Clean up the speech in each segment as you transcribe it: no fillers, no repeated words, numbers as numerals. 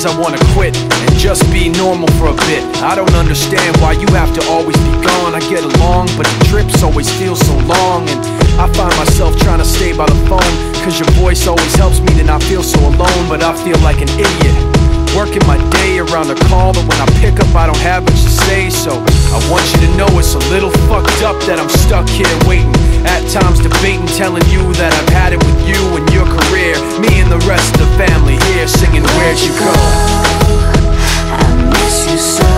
I wanna quit and just be normal for a bit. I don't understand why you have to always be gone. I get along, but the trips always feel so long. And I find myself trying to stay by the phone, cause your voice always helps me to not feel so alone. But I feel like an idiot, working my day around a call that when I pick up I don't have much to say. So I want you to know it's a little fucked up that I'm stuck here waiting, at times debating, telling you that I've had it with you and your career. Me and the rest of the family here singing Where'd You Go? I miss you so.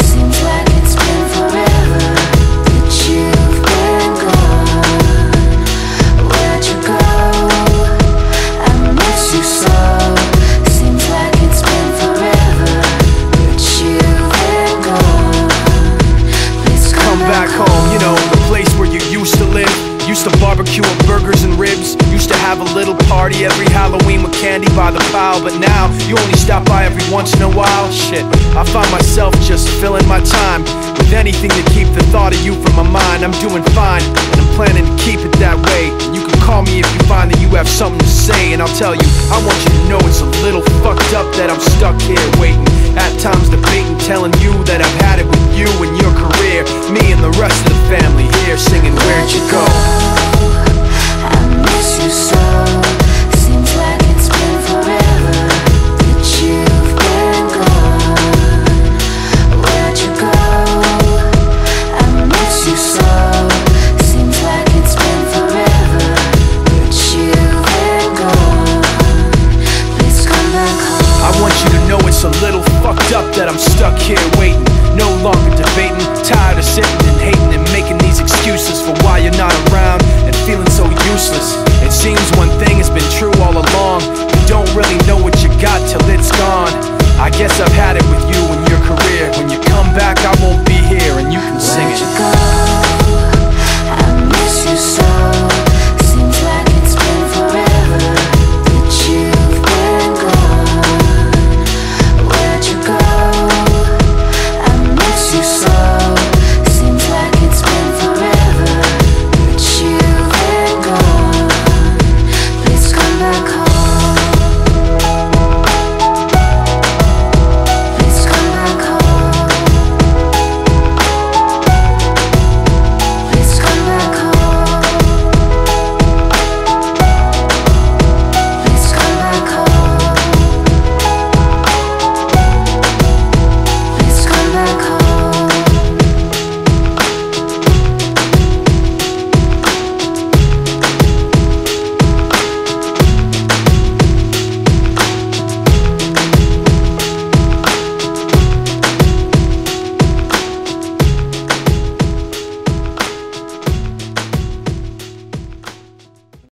Seems like it's been forever that you've been gone. Where'd you go? I miss you so. Seems like it's been forever that you've been gone. Please come Back home, you know, the place where you used to live. Used to barbecue and burgers and ribs. Used to have a little party every Halloween with candy by the pile. But now, you only stop by every once in a while. Shit, I find myself just filling my time with anything to keep the thought of you from my mind. I'm doing fine, and I'm planning to keep it that way. You can call me if you find that you have something to say, and I'll tell you, I want you to know it's a little fucked up that I'm stuck here waiting, at times debating, telling you that I've had it with you and your career. Me and the rest of the family here singing Where'd You Go? I miss you so. Seems like it's been forever that you've been gone. Where'd you go? I miss you so. Seems like it's been forever that you've been gone. Please come back home. I want you to know it's a little fucked up that I'm stuck here waiting, no longer debating, tired of sitting and hating and making these excuses for why you're not around and feeling so useless. It seems one thing has been true